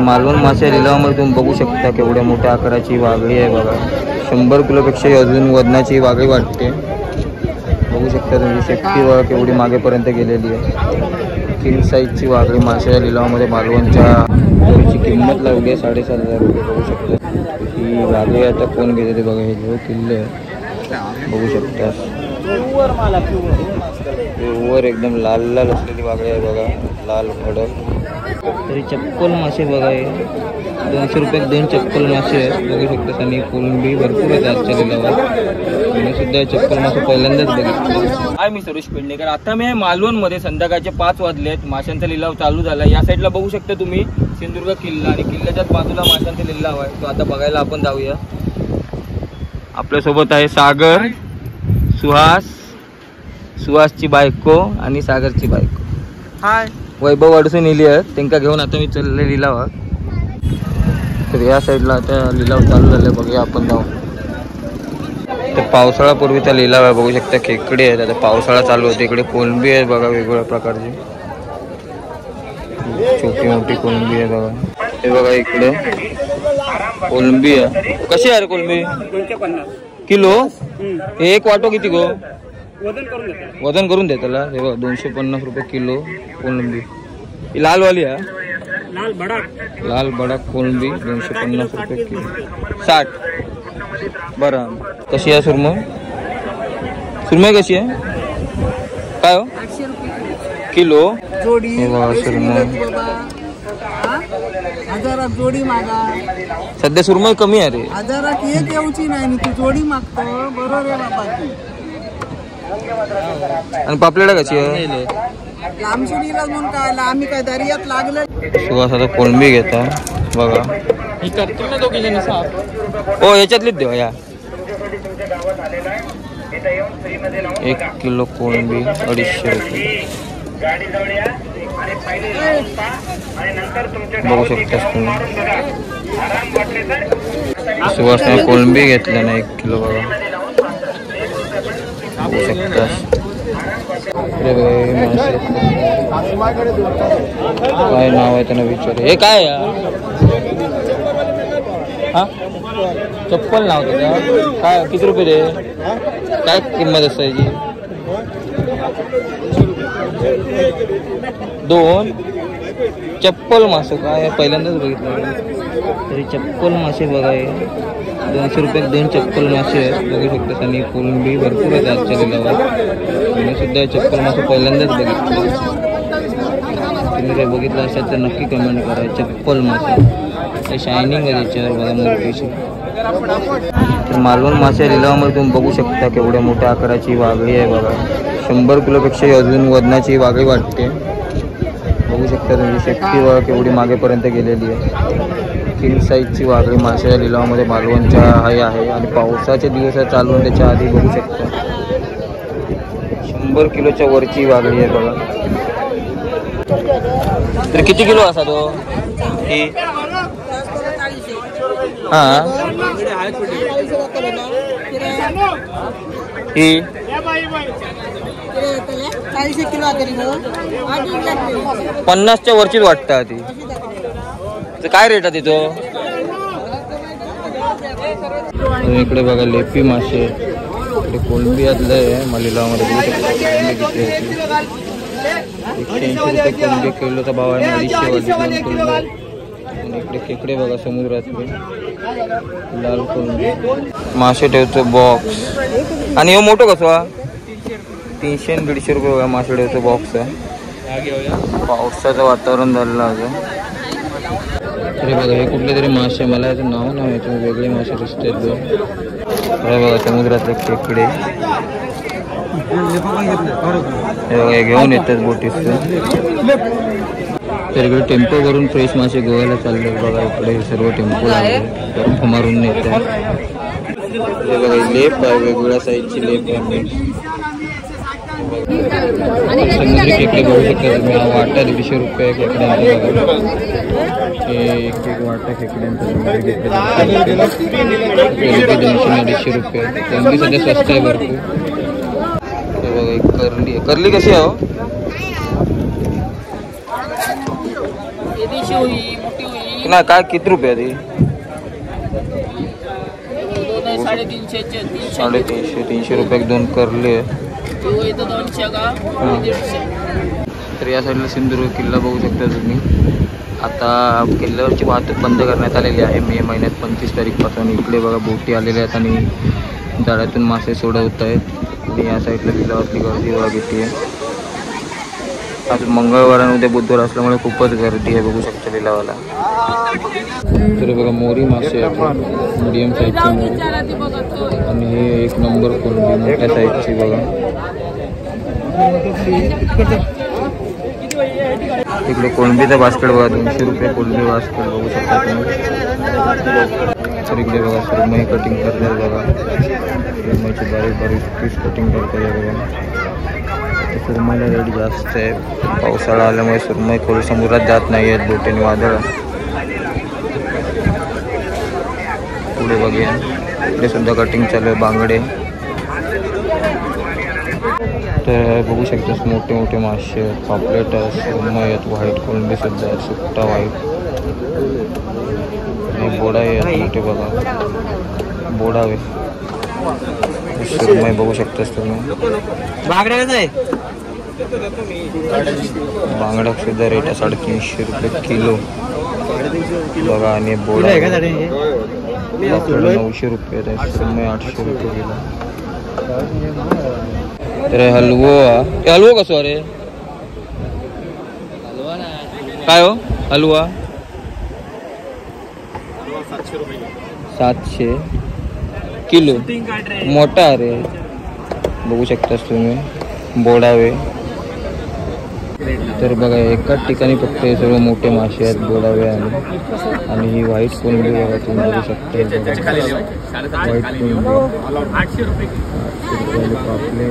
मालवण मासे लिलावामध्ये तुम्ही बघू शकता केवढ्या मोठ्या आकाराची वाघळी आहे बघा. 100 किलोपेक्षा अजून वजनाची वाघळी वाटते. बघू शकता तुम्ही शेपटी बघा केवढी मागेपर्यंत गेलेली आहे. किंग साईजची वाघळी माशाच्या लिलावामध्ये मालवणच्या किंमत लावली आहे 7,500 रुपये. बघू शकता ही वाघळी आता कोण घेते ते बघा. हे जो किल्ले आहे बघू शकता. वर एकदम लाल लाल असलेली वाघळी आहे बघा, लाल भडक. तरी चप्पल मासे बघा, हे 200 रुपयात 2 चप्पल मासे आहेत बघू शकता. आणि कोलंबी भरपूर आहेत आजच्या लिलावात. मी सुद्धा चप्पल मासे पहिल्यांदाच बघितले. हाय, मी सरोश पेडणेकर. आता मी मालवणमध्ये संध्याकाळचे 5 वाजले आहेत. माशांचा लिलाव चालू झाला. या साईडला बघू शकता तुम्ही सिंधुदुर्ग किल्ला आणि किल्ल्याच्याच बाजूला माशांचा लिलाव आहे. तो आता बघायला आपण जाऊया. आपल्यासोबत आहे सागर, सुहासची बायको आणि सागरची बायको. हाय, वैभव अडसून इली आहेत. त्यांना घेऊन आता मी चालले लिलावात. तर या साईडला आता लिलाव चालू झाले. बघूया आपण जाऊ. तर पावसाळ्यापूर्वीचा लिलाव आहे बघू शकता. खेकडे आहेत. आता पावसाळा चालू होते. इकडे कोलंबी आहे बघा वेगवेगळ्या प्रकारची. छोटी मोठी कोलंबी आहे बघा. हे बघा इकडे कोलंबी आहे. कशी आहे रे कोलंबी? 250 किलो. एक वाटो किती गो? वजन करून देता. त्याला हे बघा 250 रुपये किलो कोलंबी. ही लालवाली आहे. लाल बडाक कोलंबी 250 रुपये किलो. 60. बरं. कशी आहे सुरमई? सुरमई कशी आहे? काय हो? 800 रुपये किलो. जोडी. हे बघा सुरमई. 1000 जोडी मागा. सध्या सुरमई कमी आहे रे. 1000 एक येऊची नाही, तू जोडी मागतो. बरोबर आहे बाबा. आणि पापलेटा कशी आहे? लांबसुडीला म्हणून काय आम्ही काय दर्यात लागलं. सुहास आता कोलंबी घेता बघा. हो याच्यातलीच देवा. या 1 किलो कोलंबी 250 रुपये. बघू शकता तुम्ही. सुहासने कोलंबी घेतल्या ना 1 किलो बघा. बघू शकता. काय नाव आहे त्यांना विचार. हे काय हा चप्पल नाव त्याचं काय? किती रुपये रे? काय किंमत असायची? 2 चप्पल मासे. काय पहिल्यांदाच बघितलं. तरी चप्पल मासे बघा, 200 रुपयात 2 चप्पल मासे आहेत बघू शकता. आणि कोलंबी भरपूर आहेत आजच्या लिलावात. मी सुद्धा चप्पल मासे पहिल्यांदाच बघितले. तुम्ही काही बघितलं असेल तर नक्की कमेंट करा. चप्पल मासे शायनिंग आहे त्याच्यावर बघा मोठीशी. तर मालवण मासे लिलावामध्ये तुम्ही बघू शकता केवढ्या मोठ्या आकाराची वाघळी आहे बघा. 100 किलोपेक्षा अजून वजनाची वाघळी वाटते. बघू शकता तुम्ही शेपटी बघा केवढी मागेपर्यंत गेलेली आहे. किंग साईजची वाघळी माशाच्या लिलावामध्ये मालवणच्या आहे. आणि पावसाचे दिवस चालू होऊन त्याच्या आधी बघू शकता 100 किलोच्या वरची वाघळी आहे बघा. तर किती किलो असा तो? ही हा ही 50च्या वरचीच वाटतं ती. काय रेट आहे तिथं? इकडे बघा लेपी मासे. इकडे कोलंबी आतलं आहे मलिलामध्ये. 180 रुपये कोलंबी किलोचा भाव आहे. 250 वाली कोलंबी. आणि इकडे खेकडे बघा समुद्रातले लाल कोलंबी. मासे ठेवतो बॉक्स. आणि हे मोठं कसं? 300 आणि 150 रुपये बघा मासे ठेवतो बॉक्स आहे. पावसाचं वातावरण झालेलं आहे. अरे बघा हे कुठले तरी मासे, मला याचं नाव नाही माहिती. वेगळे मासे दिसतात अरे बघा समुद्रातले खेकडे. हे बघा घेऊन येतात बोटीतून. तर इकडे टेम्पो भरून फ्रेश मासे गोव्याला चालले बघा. इकडे सर्व टेम्पो टेम्पो मारून येतात. हे बघा लेप आहे, वेगवेगळ्या साईजची लेप आहे. समुद्री खेकडे बघू शकता तुम्ही. वाटा 150 रुपये खेकड्यांचा बघा. एक वाटा खेकड्यांचा 200-250 रुपये. कोलंबी सध्या स्वस्त आहे भरपूर. हे बघा एक करली आहे. करली कशी आहे? नाही काय किती रुपये ती? 350 रुपये 2 करले. तर या साईडला सिंधुदुर्ग किल्ला बघू शकता तुम्ही. आता किल्ल्यावरची वाहतूक बंद करण्यात आलेली आहे मे महिन्यात 25 तारीखपासून. इकडे बघा बोटी आलेल्या आहेत आणि जाळ्यातून मासे सोडवत आहेत. आणि या साईडला लिलावातली गर्दी बघा किती आहे. आज मंगळवार आणि उद्या बुधवार असल्यामुळे खूपच गर्दी आहे बघू शकता लिलावाला. तर बघा मोरी मासे आहेत, मीडियम साईजची मोरी. आणि हे 1 नंबर कोलंबी मोठ्या साईजची बघा. इकडे कोलंबीचं बास्केट बघा 200 रुपये कोलंबी बास्केट बघू शकता तुम्ही. तर इकडे बघा सुरमई कटिंग करतात बघा. सुरमईची बारीक बारीक पीस कटिंग करतात बघा. सुरमईला रेट जास्त आहे. पावसाळा आल्यामुळे सुरमई खोल समुद्रात जात नाही आहेत बोटीने वादळ. पुढे बघूया इकडे सुद्धा कटिंग चालू आहे बांगडे. तर बघू शकता मोठे मोठे मासे आहेत, पापलेट आहेत, सुरमई आहेत, व्हाईट कोलंबी सुद्धा आहेत, सुट्टा व्हाईट. हे बोडा आहेत मोठे बघा, बोडावे. सुरमई बघू शकतास तुम्ही. बांगडा सुद्धा रेट आहे 350 रुपये किलो बघा. आणि बोडा 900 रुपये आहे, सुरमई 800 रुपये किलो. तर हलवो कसो अरे काय हो हलवा 700 किलो मोठा अरे बघू शकतास तुम्ही बोडावे. तर बघा एकाच ठिकाणी फक्त हे सर्व मोठे मासे आहेत बोडावे. आणि ही व्हाईट कोलंबी बघा तुम्ही बघू शकता. व्हाईट कोलंबी 800 रुपये पापलेट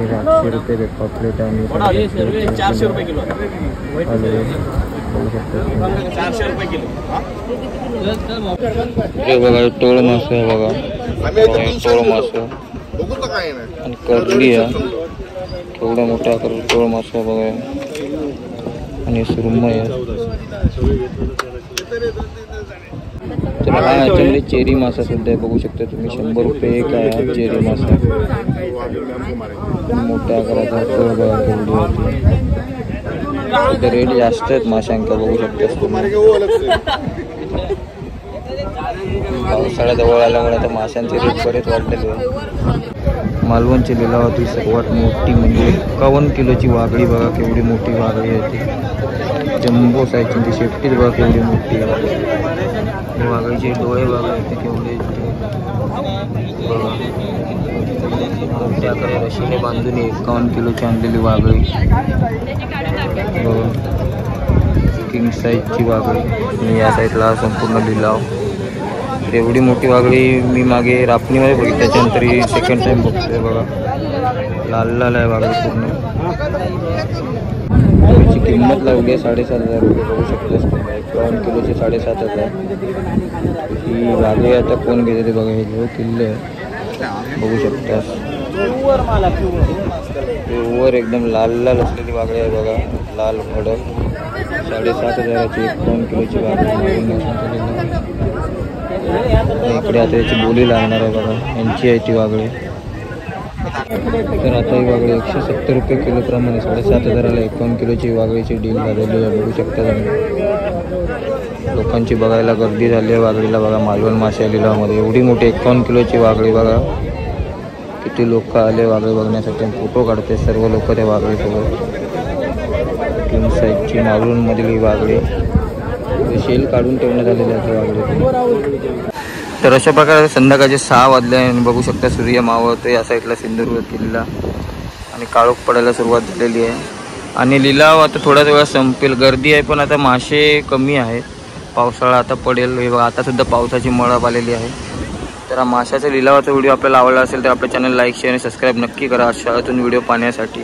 800 रुपये पापलेट. आणि 400 रुपये किलो बघू शकता. हे बघा टोळ मासा आहे बघा, टोळ मासा आणि करली आहे केवढा मोठा टोळ मासा बघा. आणि सुरमई आहे. तर हा याच्यामध्ये चेरी मासा सुद्धा आहे बघू शकता तुम्ही. 100 रुपये एक आहे चेरी मासा. मोठ्या आकाराचा बघा केवढी रेट जास्त आहेत माशांका बघू शकता तुम्ही. पावसाळा जवळ आल्यामुळे आता माशांचे रेट बरेच वाढलेले आहे. मालवणची लिलावातील सर्वात मोठी म्हणजे 51 किलोची वागळी बघा केवढी मोठी वागळी आहे ती. जम्बो साईजची ती शेपटीच बघा केवढी मोठी आहे. वागळीचे डोळे बघा इथे केवढे बघा. मोठ्याकडे रशीने बांधून 51 किलोची आणलेली वागळी बघा. किंग साईजची वागळी. आणि या साईडला संपूर्ण लिलाव. एवढी मोठी वागळी मी मागे रापणीमध्ये बघितली, त्याच्यानंतर ही सेकंड टाइम बघतोय बघा. लाल लाल आहे वागळी पूर्ण. त्याची किंमत लावली आहे 7,500 रुपये बघू शकतास तुम्ही. 51 किलोची 7,500. ही वागळी आता कोण घेते बघा. हे जो किल्ले आहे बघू शकतास. वर एकदम लाल लाल असलेली वागळी आहे बघा, लाल भडक. 7,500ची 51 किलोची वागळी. इकडे आता याची बोली लागणार आहे बघा, यांची आहे ती वागळी. तर आता ही वागळी 170 रुपये किलोप्रमाणे 7,500ला 51 किलोची वागळीची डील झालेली आहे बघू शकता तुम्ही. लोकांची बघायला गर्दी झाली आहे वागळीला बघा. मालवण मासे लिलावामध्ये एवढी मोठी 51 किलोची वागळी बघा. किती लोक आले वागळी बघण्यासाठी, फोटो काढते सर्व लोक त्या वागळीसोबत. किंग साईजची मालवणमधील ही वागळी शेल काढून ठेवण्यात आलेली आहे वागळी. तर अशा प्रकारे संध्याकाळचे 6 वाजले आणि बघू शकता सूर्य मावळतो. या साईडला सिंधुदुर्ग किल्ला आणि काळोख पडायला सुरुवात झालेली आहे. आणि लिलाव आता थोड्याच वेळात संपेल. गर्दी आहे पण आता मासे कमी आहेत. पावसाळा आता पडेल हे बघा. आता सुद्धा पावसाची मळब आलेली आहे. तर हा माशाच्या लिलावाचा व्हिडिओ आपल्याला आवडला असेल तर आपल्या चॅनल लाईक शेअर आणि सबस्क्राईब नक्की करा शाळेतून व्हिडिओ पाहण्यासाठी.